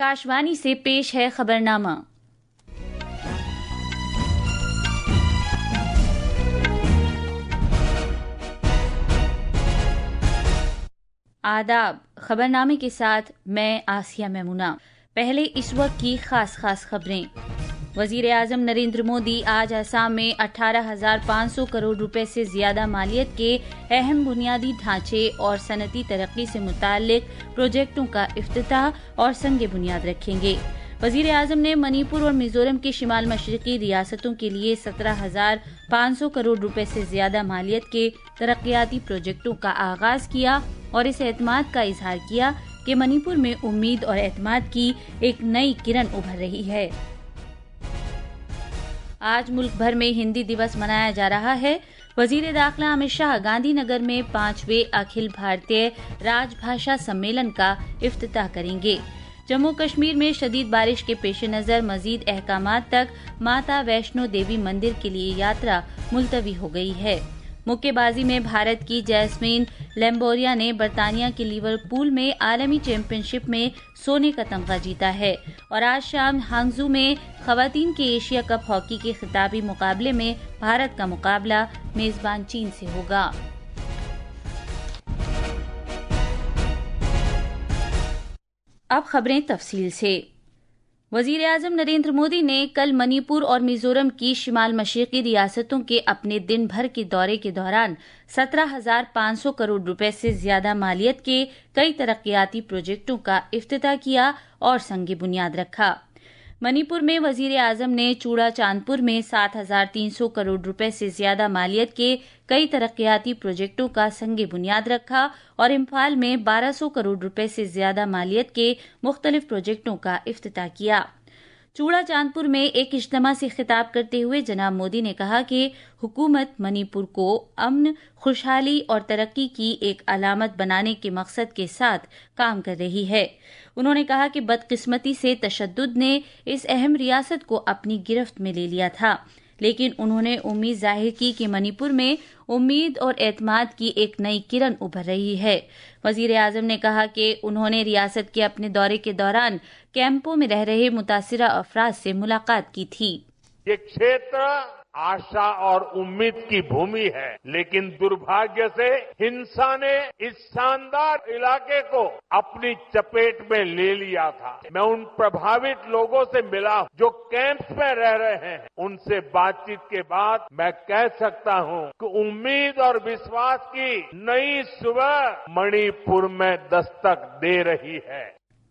आकाशवाणी से पेश है खबरनामा। आदाब। खबरनामे के साथ मैं आसिया मेमुना। पहले इस वक्त की खास खबरें। वजीर आजम नरेंद्र मोदी आज असम में 18,500 करोड़ रुपए से ज्यादा मालियत के अहम बुनियादी ढांचे और सनती तरक्की से मुताल्लिक प्रोजेक्टों का इफ्तिताह और संग बुनियाद रखेंगे। वजीर आजम ने मणिपुर और मिजोरम के शिमाल मशरकी रियासतों के लिए 17,500 करोड़ रुपए से ज्यादा मालियत के तरक्याती प्रोजेक्टों का आगाज किया और इस एतमाद का इजहार किया कि मणिपुर में उम्मीद और एतमाद की एक नई किरण उभर रही है। आज मुल्क भर में हिंदी दिवस मनाया जा रहा है। वजीर दाखिला अमित शाह गांधी नगर में 5वें अखिल भारतीय राजभाषा सम्मेलन का इफ्तिताह करेंगे। जम्मू कश्मीर में शदीद बारिश के पेश नजर मजीद अहकामात तक माता वैष्णो देवी मंदिर के लिए यात्रा मुलतवी हो गई है। मुक्केबाजी में भारत की जैस्मीन लैम्बोरिया ने बर्तानिया के लिवरपूल में आलमी चैंपियनशिप में सोने का तमगा जीता है और आज शाम हांगजू में खवातीन के एशिया कप हॉकी के खिताबी मुकाबले में भारत का मुकाबला मेजबान चीन से होगा। अब खबरें तफसील से। वजीर आजम नरेंद्र मोदी ने कल मणिपुर और मिजोरम की शिमाल मशरकी रियासतों के अपने दिन भर के दौरे के दौरान 17,500 करोड़ रुपए से ज्यादा मालियत के कई तरक्याती प्रोजेक्टों का इफ्तिताह किया और संग बुनियाद रखा। मणिपुर में वजीर आजम ने चूड़ा चांदपुर में 7,300 करोड़ रुपए से ज्यादा मालियत के कई तरक्याती प्रोजेक्टों का संग बुनियाद रखा और इम्फाल में 1,200 करोड़ रुपए से ज्यादा मालियत के मुख्तलिफ प्रोजेक्टों का इफ्तिताह किया। चूड़ा चांदपुर में एक इज्तिमा से खिताब करते हुए जनाब मोदी ने कहा कि हुकूमत मणिपुर को अमन, खुशहाली और तरक्की की एक अलामत बनाने के मकसद के साथ काम कर रही है। उन्होंने कहा कि बदकिस्मती से तशद्दुद ने इस अहम रियासत को अपनी गिरफ्त में ले लिया था, लेकिन उन्होंने उम्मीद जाहिर की कि मणिपुर में उम्मीद और एतमाद की एक नई किरण उभर रही है। वजीर आजम ने कहा कि उन्होंने रियासत के अपने दौरे के दौरान कैंपों में रह रहे मुतासिरा अफराद से मुलाकात की थी। ये क्षेत्र आशा और उम्मीद की भूमि है, लेकिन दुर्भाग्य से हिंसा ने इस शानदार इलाके को अपनी चपेट में ले लिया था। मैं उन प्रभावित लोगों से मिला जो कैंप्स में रह रहे हैं। उनसे बातचीत के बाद मैं कह सकता हूं कि उम्मीद और विश्वास की नई सुबह मणिपुर में दस्तक दे रही है।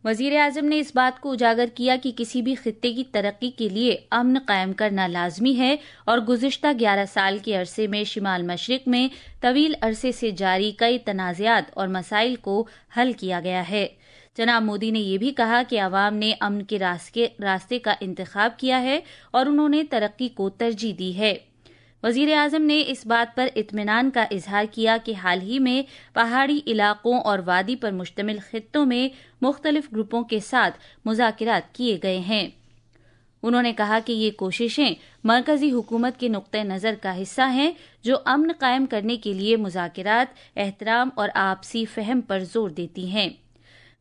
वजीर आजम ने इस बात को उजागर किया कि किसी भी खित्ते की तरक्की के लिए अमन कायम करना लाजमी है और गुज़िश्ता 11 साल के अरसे में शिमाल मशरिक में तवील अरसे से जारी कई तनाज़ात और मसाइल को हल किया गया है। जनाब मोदी ने यह भी कहा कि अवाम ने अमन के रास्ते का इंतखाब किया है और उन्होंने तरक्की को तरजीह दी है। वजीर आजम ने इस बात पर इत्मीनान का इजहार किया कि हाल ही में पहाड़ी इलाकों और वादी पर मुश्तमिल खित्तों में मुख्तलिफ ग्रुपों के साथ मुज़ाकरात किए गए हैं। उन्होंने कहा कि ये कोशिशें मरकजी हुकूमत के नुक्ते नज़र का हिस्सा हैं जो अमन कायम करने के लिए मुज़ाकरात, एहतराम और आपसी फहम पर जोर देती हैं।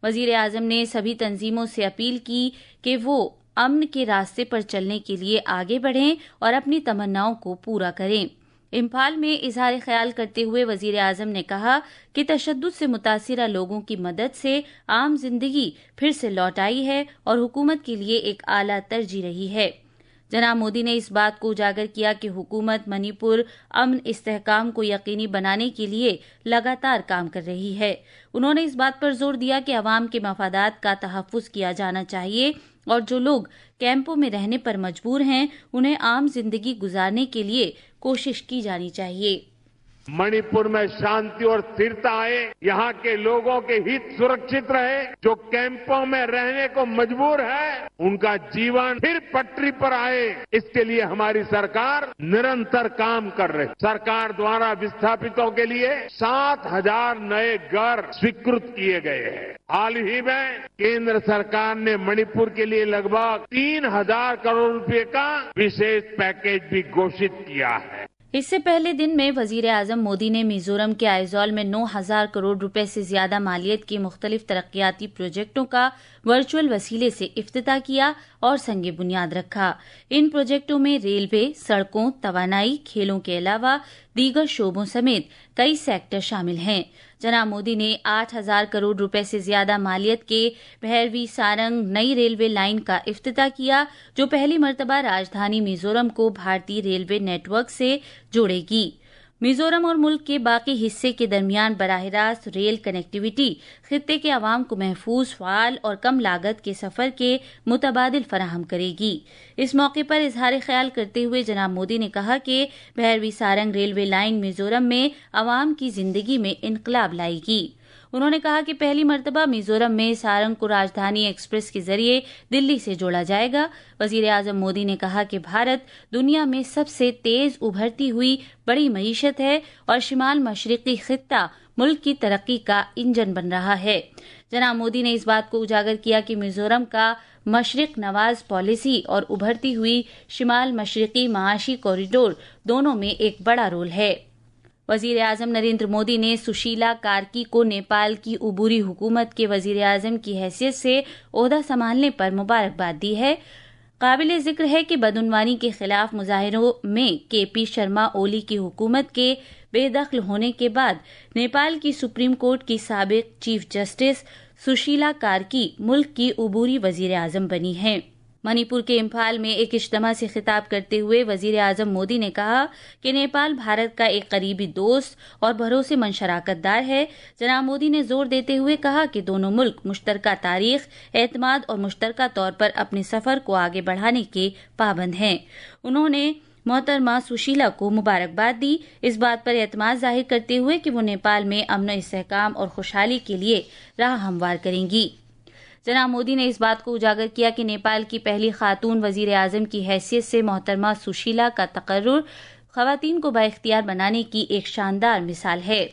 वजीर आजम ने सभी तंजीमों से अपील की कि वो अमन के रास्ते पर चलने के लिए आगे बढ़ें और अपनी तमन्नाओं को पूरा करें। इम्फाल में इजहार ख्याल करते हुए वजीर आजम ने कहा कि तशद्दुद से मुतासिरा लोगों की मदद से आम जिंदगी फिर से लौट आई है और हुकूमत के लिए एक आला तरजीह रही है। जनाब मोदी ने इस बात को उजागर किया कि हुकूमत मणिपुर अमन इस्तेहकाम को यकीनी बनाने के लिए लगातार काम कर रही है। उन्होंने इस बात पर जोर दिया कि अवाम के मफादात का तहफ़्फ़ुज़ किया जाना चाहिए और जो लोग कैंपों में रहने पर मजबूर हैं उन्हें आम जिंदगी गुजारने के लिए कोशिश की जानी चाहिए। मणिपुर में शांति और स्थिरता आए, यहाँ के लोगों के हित सुरक्षित रहे। जो कैंपों में रहने को मजबूर है उनका जीवन फिर पटरी पर आए, इसके लिए हमारी सरकार निरंतर काम कर रही है। सरकार द्वारा विस्थापितों के लिए 7,000 नए घर स्वीकृत किए गए हैं। हाल ही में केंद्र सरकार ने मणिपुर के लिए लगभग 3,000 करोड़ रुपए का विशेष पैकेज भी घोषित किया है। इससे पहले दिन में वजीर आजम मोदी ने मिजोरम के आइजोल में 9,000 करोड़ रुपए से ज्यादा मालियत के मुख्तलिफ तरक्याती प्रोजेक्टों का ورچوئل وسیلے سے افتتاح کیا اور سنگ بنیاد رکھا۔ ان پروجیکٹوں میں ریلوے، سڑکوں، توانائی، کھیلوں کے علاوہ دیگر شعبوں سمیت کئی سیکٹر شامل ہیں۔ جناب مودی نے 8,000 کروڑ روپے سے زیادہ مالیت کے بھیروی سارنگ نئی ریلوے لائن کا افتتاح کیا، جو پہلی مرتبہ راجدھانی میزورم کو بھارتی ریلوے نیٹ ورک سے جوڑے گی۔ میزورم اور ملک کے باقی حصے کے درمیان براہ راست ریل کنیکٹیویٹی خطے کے عوام کو محفوظ، فعال اور کم لاگت کے سفر کے متبادل فراہم کرے گی۔ اس موقع پر اظہار خیال کرتے ہوئے جناب مودی نے کہا کہ بھیروی سارنگ ریلوے لائن میزورم میں عوام کی زندگی میں انقلاب لائے گی۔ انہوں نے کہا کہ پہلی مرتبہ میزورم میں سارنگ کو راجدھانی ایکسپریس کے ذریعے دلی سے جوڑا جائے گا۔ وزیر اعظم مودی نے کہا کہ بھارت دنیا میں سب سے تیز ابھرتی ہوئی بڑی معیشت ہے اور شمال مشرقی خطہ ملک کی ترقی کا انجن بن رہا ہے۔ جناب مودی نے اس بات کو اجاگر کیا کہ میزورم کا مشرق نواز پالیسی اور ابھرتی ہوئی شمال مشرقی معاشی کوریڈور دونوں میں ایک بڑا رول ہے۔ وزیر اعظم نریندر مودی نے سشیلا کارکی کو نیپال کی عبوری حکومت کے وزیر اعظم کی حیثیت سے عہدہ سنبھالنے پر مبارکباد دی ہے۔ قابل ذکر ہے کہ بدعنوانی کے خلاف مظاہروں میں کے پی شرما اولی کی حکومت کے بے دخل ہونے کے بعد نیپال کی سپریم کورٹ کی سابق چیف جسٹس سشیلا کارکی ملک کی عبوری وزیر اعظم بنی ہیں۔ منی پور کے امپھال میں ایک اجتماع سے خطاب کرتے ہوئے وزیر اعظم مودی نے کہا کہ نیپال بھارت کا ایک قریبی دوست اور بھروسے مند شراکت دار ہے۔ جناب مودی نے زور دیتے ہوئے کہا کہ دونوں ملک مشترکہ تاریخ، اعتماد اور مشترکہ طور پر اپنے سفر کو آگے بڑھانے کے پابند ہیں۔ انہوں نے محترمہ سشیلا کو مبارکباد دی، اس بات پر اعتماد ظاہر کرتے ہوئے کہ وہ نیپال میں امن و استحکام اور خوشحالی کے لیے راہ ہموار کریں گی۔ جناب مودی نے اس بات کو اجاگر کیا کہ نیپال کی پہلی خاتون وزیر اعظم کی حیثیت سے محترمہ سشیلا کا تقرر خواتین کو بااختیار بنانے کی ایک شاندار مثال ہے۔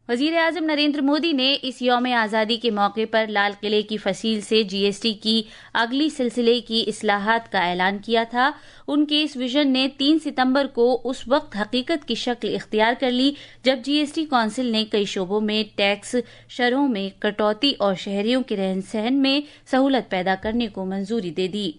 وزیر اعظم نریندر مودی نے اس یوم آزادی کے موقع پر لال قلعے کی فصیل سے جی ایس ٹی کی اگلی سلسلے کی اصلاحات کا اعلان کیا تھا۔ ان کے اس ویژن نے 3 ستمبر کو اس وقت حقیقت کی شکل اختیار کر لی جب جی ایس ٹی کونسل نے کئی شعبوں میں ٹیکس شرحوں میں کٹوتی اور شہریوں کے رہن سہن میں سہولت پیدا کرنے کو منظوری دے دی۔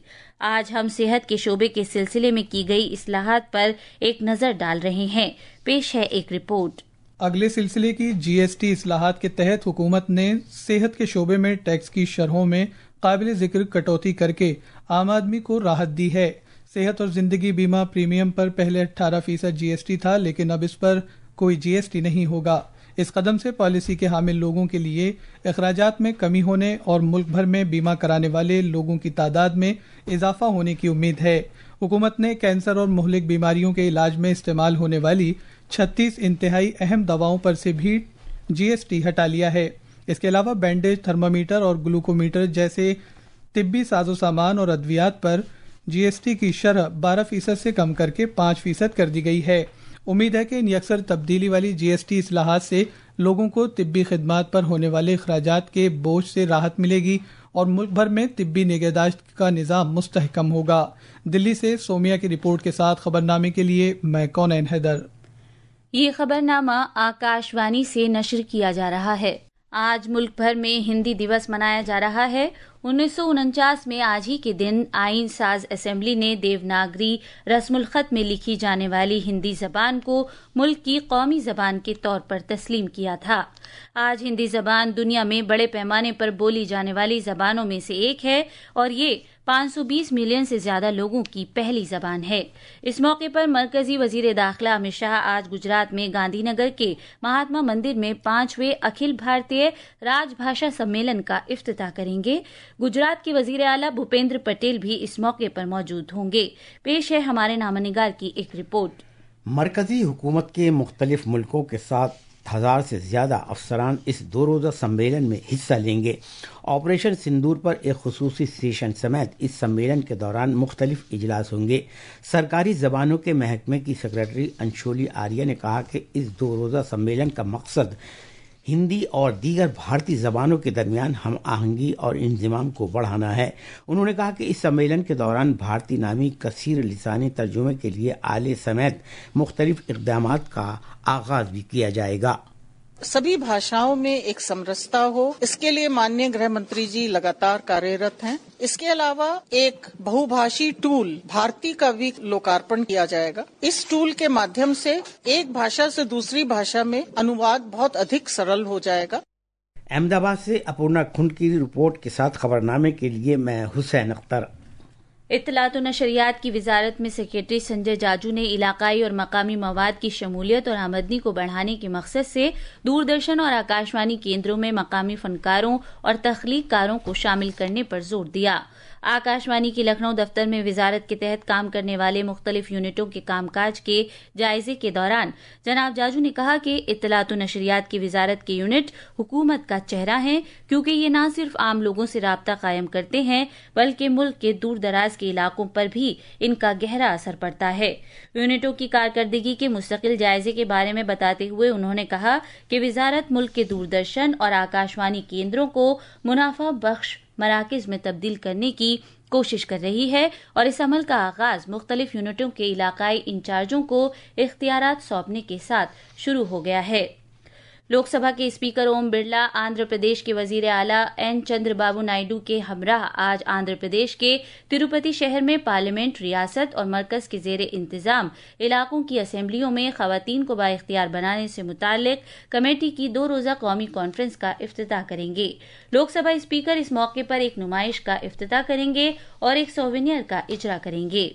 آج ہم صحت کے شعبے کے سلسلے میں کی گئی اصلاحات پر ایک نظر ڈال رہے ہیں۔ پیش ہے ایک رپورٹ۔ اگلے سلسلے کی جی ایس ٹی اصلاحات کے تحت حکومت نے صحت کے شعبے میں ٹیکس کی شرحوں میں قابل ذکر کٹوتی کر کے عام آدمی کو راحت دی ہے۔ صحت اور زندگی بیمہ پریمیم پر پہلے 18% جی ایس ٹی تھا، لیکن اب اس پر کوئی جی ایس ٹی نہیں ہوگا۔ اس قدم سے پالیسی کے حامل لوگوں کے لیے اخراجات میں کمی ہونے اور ملک بھر میں بیمہ کرانے والے لوگوں کی تعداد میں اضافہ ہونے کی امید ہے۔ حکومت نے کینسر اور مہلک بیماریوں کے علاج میں استعمال ہونے والی 36 انتہائی اہم دواؤں پر سے بھی جی ایس ٹی ہٹا لیا ہے۔ اس کے علاوہ بینڈیج، تھرمامیٹر اور گلوکومیٹر جیسے طبی ساز و سامان اور ادویات پر جی ایس ٹی کی شرح 12% سے کم کر کے 5% کر دی گئی ہے۔ امید ہے کہ ان یکسر تبدیلی والی جی ایس ٹی اصلاحات سے لوگوں کو طبی خدمات پر ہونے والے اخراجات کے بوجھ سے راحت ملے گی اور ملک بھر میں طبی نگہداشت کا نظام مستحکم ہوگا۔ دلی سے سومیا کی رپورٹ کے ساتھ خبرنامے کے لیے میں کونین حیدر۔ یہ خبرنامہ آکاش وانی سے نشر کیا جا رہا ہے۔ آج ملک بھر میں ہندی دیوس منایا جا رہا ہے۔ 1949 میں آج ہی کے دن آئین ساز اسمبلی نے دیوناگری رسم الخط میں لکھی جانے والی ہندی زبان کو ملک کی قومی زبان کے طور پر تسلیم کیا تھا۔ آج ہندی زبان دنیا میں بڑے پیمانے پر بولی جانے والی زبانوں میں سے ایک ہے اور یہ 520 ملین سے زیادہ لوگوں کی پہلی زبان ہے۔ اس موقع پر مرکزی وزیر داخلہ امت شاہ آج گجرات میں گاندھی نگر کے مہاتما مندر میں 5ویں اکھل بھارتیہ راج بھاشا سمیلن کا افتتاح کریں گے۔ گجرات کے وزیر اعلیٰ بھوپیندر پٹیل بھی اس موقع پر موجود ہوں گے۔ پیش ہے ہمارے نامہ نگار کی ایک رپورٹ۔ مرکزی حکومت کے مختلف ملکوں کے ساتھ 1000 سے زیادہ افسران اس 2 روزہ سمیلن میں حصہ لیں گے۔ آپریشن سندور پر ایک خصوصی سیشن سمیت اس سمیلن کے دوران مختلف اجلاس ہوں گے۔ سرکاری زبانوں کے محکمے کی سیکرٹری انشولی آریہ نے کہا کہ اس 2 روزہ سمیلن کا مقصد ہندی اور دیگر بھارتی زبانوں کے درمیان ہم آہنگی اور انضمام کو بڑھانا ہے۔ انہوں نے کہا کہ اس سمیلن کے دوران بھارتی نامی کثیر لسانی ترجمے کے لیے آلے سمیت مختلف اقدامات کا آغاز بھی کیا جائے گا۔ सभी भाषाओं में एक समरसता हो, इसके लिए माननीय गृह मंत्री जी लगातार कार्यरत हैं। इसके अलावा एक बहुभाषी टूल भारती का भी लोकार्पण किया जाएगा। इस टूल के माध्यम से एक भाषा से दूसरी भाषा में अनुवाद बहुत अधिक सरल हो जाएगा। अहमदाबाद से अपूर्णा खुंड की रिपोर्ट के साथ खबरनामे के लिए मैं हुसैन अख्तर। इत्तलात व नशरियात की वजारत में सेक्रेटरी संजय जाजू ने इलाकाई और मकामी मवाद की शमूलियत और आमदनी को बढ़ाने के मकसद से दूरदर्शन और आकाशवाणी केंद्रों में मकामी फनकारों और तख्लीककारों को शामिल करने पर जोर दिया। आकाशवाणी के लखनऊ दफ्तर में वजारत के तहत काम करने वाले मुख्तलिफ यूनिटों के कामकाज के जायजे के दौरान जनाब जाजू ने कहा कि इत्तलात व नशरियात की वजारत के यूनिट हुकूमत का चेहरा हैं, क्योंकि ये न सिर्फ आम लोगों से राब्ता कायम करते हैं बल्कि मुल्क के दूर दराज के इलाकों पर भी इनका गहरा असर पड़ता है। यूनिटों की कारकर्दगी के मुस्तकिल जायजे के बारे में बताते हुए उन्होंने कहा कि वजारत मुल्क के दूरदर्शन और आकाशवाणी केंद्रों को मुनाफा बख्श मराकिज में तब्दील करने की कोशिश कर रही है और इस अमल का आगाज मुख्तलिफ यूनिटों के इलाकाई इंचार्जों को इख्तियारात सौंपने के साथ शुरू हो गया है। लोकसभा के स्पीकर ओम बिरला आंध्र प्रदेश के वजीर आला एन चंद्रबाबू नायडू के हमराह आज आंध्र प्रदेश के तिरुपति शहर में पार्लियामेंट, रियासत और मरकज के जेर इंतजाम इलाकों की असेंबलियों में खवातीन को बाइख्तियार बनाने से मुताल्लिक कमेटी की 2 रोजा कौमी कॉन्फ्रेंस का इफ्तिताह करेंगे। लोकसभा स्पीकर इस मौके पर एक नुमाइश का इफ्तिताह करेंगे और एक सोवेनियर का इजरा करेंगे।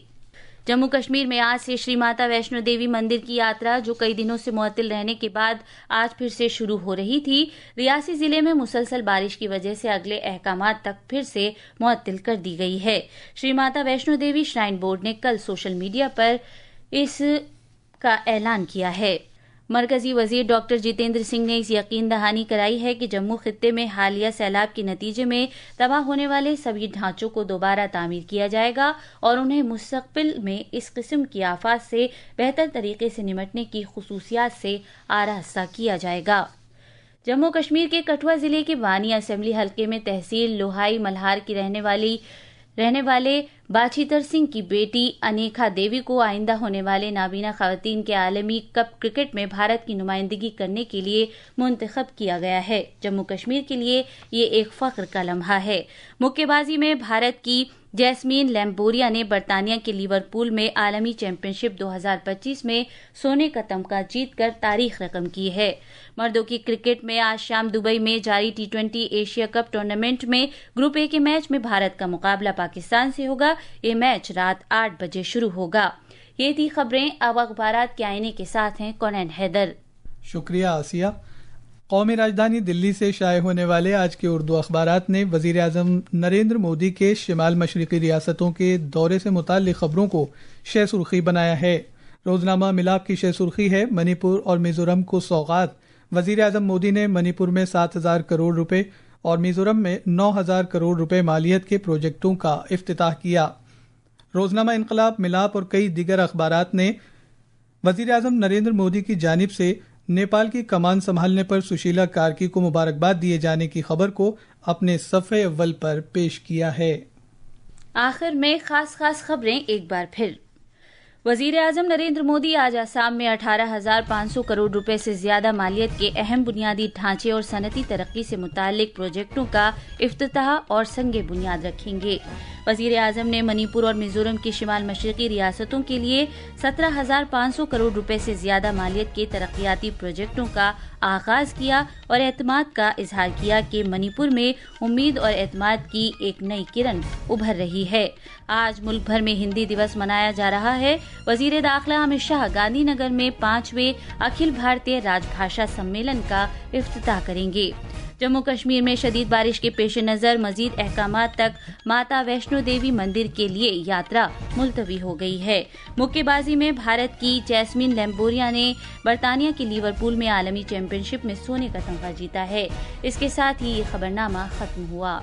जम्मू कश्मीर में आज से श्री माता वैष्णो देवी मंदिर की यात्रा, जो कई दिनों से मुअत्तिल रहने के बाद आज फिर से शुरू हो रही थी, रियासी जिले में मुसलसल बारिश की वजह से अगले अहकामात तक फिर से मुअत्तिल कर दी गई है। श्री माता वैष्णो देवी श्राइन बोर्ड ने कल सोशल मीडिया पर इसका ऐलान किया है। मरकजी वजीर डॉक्टर जितेंद्र सिंह ने इस यकीन दहानी कराई है कि जम्मू खित्ते में हालिया सैलाब के नतीजे में तबाह होने वाले सभी ढांचों को दोबारा तामीर किया जाएगा और उन्हें मुस्तकबिल में इस किस्म की आफात से बेहतर तरीके से निपटने की खुसूसियात से आरास्ता किया जाएगा। जम्मू कश्मीर के कठुआ जिले के वानी असेंबली हलके में तहसील लोहाई मल्हार की रहने वाले बाछीतर सिंह की बेटी अनेखा देवी को आइंदा होने वाले नाबीना खवातीन के आलमी कप क्रिकेट में भारत की नुमाइंदगी करने के लिए मुंतखब किया गया है। जम्मू कश्मीर के लिए ये एक फख्र का लम्हा है। मुक्केबाजी में भारत की जैस्मीन लैम्बोरिया ने बरतानिया के लिवरपूल में आलमी चैंपियनशिप 2025 में सोने का तमगा जीतकर तारीख रकम की है। मर्दों की क्रिकेट में आज शाम दुबई में जारी T20 एशिया कप टूर्नामेंट में ग्रुप ए के मैच में भारत का मुकाबला पाकिस्तान से होगा। ये मैच रात 8 बजे शुरू होगा। ये थी खबरें। अब अखबारात के आईने के साथ हैं कौनैन हैदर। शुक्रिया आसिया। कौमी राजधानी दिल्ली से शाये होने वाले आज के उर्दू अखबारात ने वजीर आजम नरेंद्र मोदी के शिमाल मशरकी रियासतों के दौरे से मुताल्लिक खबरों को शह सुर्खी बनाया है। रोजनामा मिलाप की शह सुर्खी है, मणिपुर और मिजोरम को सौगात। वजीर आजम मोदी ने मणिपुर में 7,000 करोड़ रुपए और मिजोरम में 9,000 करोड़ रुपए मालियत के प्रोजेक्टों का इफ्तिताह किया। रोजनामा इनकलाब, मिलाप और कई दीगर अखबारात ने वजीर आजम नरेंद्र मोदी की जानिब से नेपाल की कमान संभालने पर सुशीला कार्की को मुबारकबाद दिए जाने की खबर को अपने सफ़े अव्वल पर पेश किया है। आखिर में खास खबरें एक बार फिर। वजीर आजम नरेंद्र मोदी आज असम में 18,500 करोड़ रुपए से ज्यादा मालियत के अहम बुनियादी ढांचे और सनती तरक्की से मुताल्लिक प्रोजेक्टों का इफ्तिताह और संगे बुनियाद रखेंगे। वजीर आजम ने मणिपुर और मिजोरम की शिमाल मशरकी रियासतों के लिए 17,500 करोड़ रुपए से ज्यादा मालियत के तरक्याती प्रोजेक्टों का आगाज किया और एतमाद का इजहार किया कि मणिपुर में उम्मीद और एतमाद की एक नई किरण उभर रही है। आज मुल्क भर में हिंदी दिवस मनाया जा रहा है। वजीर दाखिला अमित शाह गांधीनगर में 5वें अखिल भारतीय राजभाषा सम्मेलन का इफ्तिताह करेंगे। जम्मू कश्मीर में शदीद बारिश के पेश नजर मजीद अहकामात तक माता वैष्णो देवी मंदिर के लिए यात्रा मुलतवी हो गई है। मुक्केबाजी में भारत की जैस्मीन लैम्बोरिया ने बरतानिया के लिवरपूल में आलमी चैंपियनशिप में सोने का तमगा जीता है। इसके साथ ही ये खबरनामा खत्म हुआ।